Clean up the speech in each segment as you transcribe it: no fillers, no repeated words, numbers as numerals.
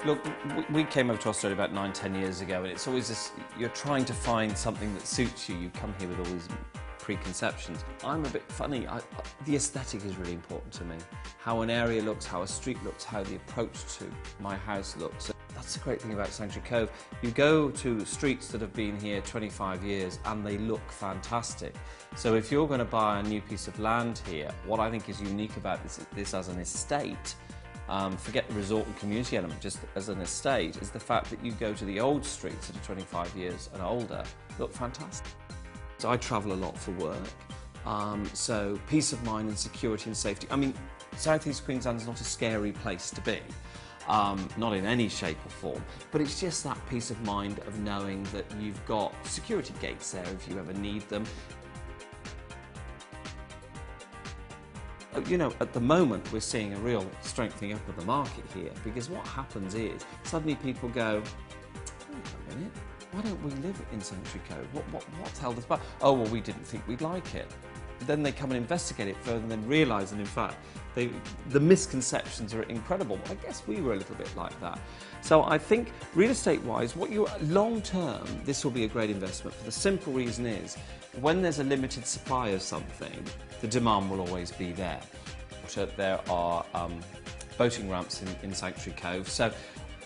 Look, we came over to Australia about 9, 10 years ago, and it's always this, you're trying to find something that suits you. You come here with all these preconceptions. I'm a bit funny. The aesthetic is really important to me. How an area looks, how a street looks, how the approach to my house looks. That's the great thing about Sanctuary Cove. You go to streets that have been here 25 years and they look fantastic. So if you're going to buy a new piece of land here, what I think is unique about this as an estate, forget the resort and community element, just as an estate, is the fact that you go to the old streets that are 25 years and older, look fantastic. So I travel a lot for work, so peace of mind and security and safety. I mean, South East Queensland is not a scary place to be, not in any shape or form, but it's just that peace of mind of knowing that you've got security gates there if you ever need them. You know, at the moment we're seeing a real strengthening up of the market here, because what happens is suddenly people go, wait a minute, why don't we live in Sanctuary Cove? What's held us back? Oh, well, we didn't think we'd like it. Then they come and investigate it further and then realise that in fact the misconceptions are incredible. I guess we were a little bit like that. So I think real estate wise, long term, this will be a great investment for the simple reason is when there's a limited supply of something, the demand will always be there. There are boating ramps in Sanctuary Cove, so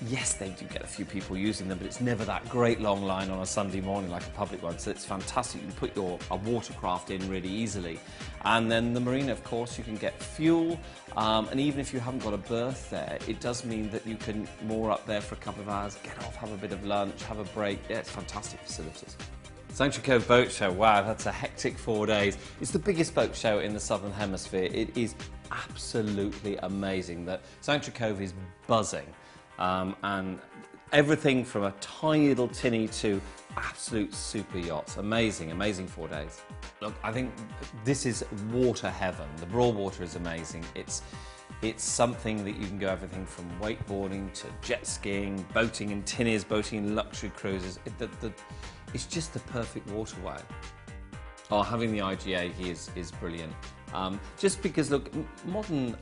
yes, they do get a few people using them, but it's never that great long line on a Sunday morning like a public one, so it's fantastic. You can put a watercraft in really easily. And then the marina, of course, you can get fuel, and even if you haven't got a berth there, it does mean that you can moor up there for a couple of hours, get off, have a bit of lunch, have a break. Yeah, it's fantastic facilities. Sanctuary Cove Boat Show, wow, that's a hectic 4 days. It's the biggest boat show in the Southern Hemisphere. It is absolutely amazing that Sanctuary Cove is buzzing. And everything from a tiny little tinny to absolute super yachts. Amazing, amazing 4 days. Look, I think this is water heaven. The Broadwater is amazing. It's something that you can go everything from wakeboarding to jet skiing, boating in tinnies, boating in luxury cruises. It's just the perfect waterway. Oh, having the IGA here is brilliant. Just because, look, modern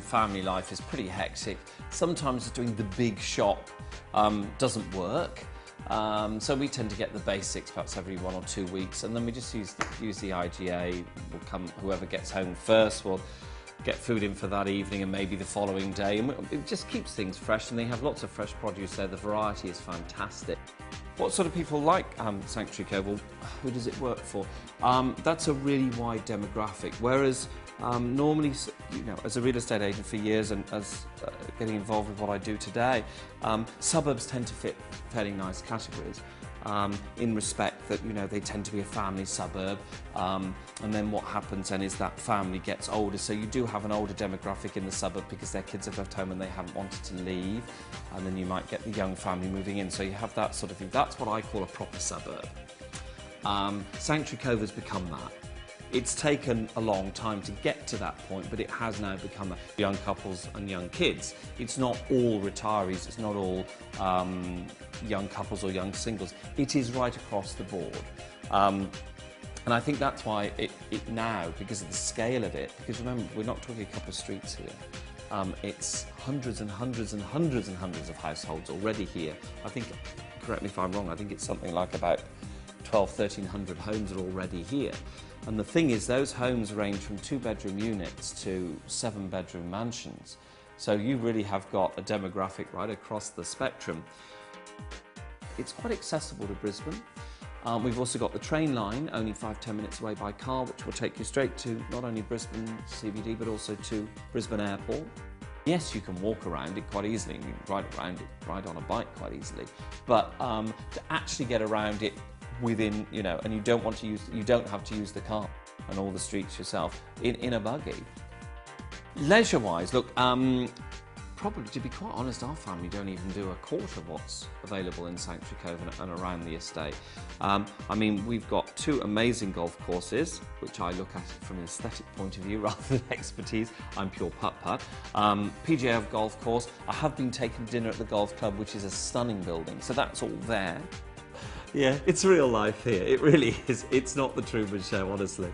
family life is pretty hectic. Sometimes doing the big shop doesn't work. So we tend to get the basics perhaps every 1 or 2 weeks, and then we just use the IGA. We'll come, whoever gets home first will get food in for that evening and maybe the following day. And it just keeps things fresh, and they have lots of fresh produce there. The variety is fantastic. What sort of people like Sanctuary Cove? Well, who does it work for? That's a really wide demographic. Whereas normally, you know, as a real estate agent for years and as getting involved with what I do today, suburbs tend to fit fairly nice categories. In respect that, you know, they tend to be a family suburb, and then what happens then is that family gets older, so you do have an older demographic in the suburb because their kids have left home and they haven't wanted to leave, and then you might get the young family moving in, so you have that sort of thing. That's what I call a proper suburb. Sanctuary Cove has become that. It's taken a long time to get to that point, but it has now become young couples and young kids. It's not all retirees, it's not all young couples or young singles. It is right across the board. And I think that's why it now, because of the scale of it, because remember, we're not talking a couple of streets here. It's hundreds and hundreds and hundreds and hundreds of households already here. I think, correct me if I'm wrong, I think it's something like about 1,200 homes are already here. And the thing is, those homes range from 2-bedroom units to 7-bedroom mansions. So you really have got a demographic right across the spectrum. It's quite accessible to Brisbane. We've also got the train line, only 5–10 minutes away by car, which will take you straight to not only Brisbane CBD, but also to Brisbane Airport. Yes, you can walk around it quite easily, you can ride around it, ride on a bike quite easily, but to actually get around it within, you know, and you don't have to use the car and all the streets yourself in a buggy. Leisure-wise, look, probably, to be quite honest, our family don't even do a quarter of what's available in Sanctuary Cove and around the estate. I mean, we've got 2 amazing golf courses, which I look at from an aesthetic point of view rather than expertise. I'm pure putt-putt. PGA golf course. I have been taking dinner at the golf club, which is a stunning building, so that's all there. Yeah, it's real life here. It really is. It's not the Truman Show, honestly.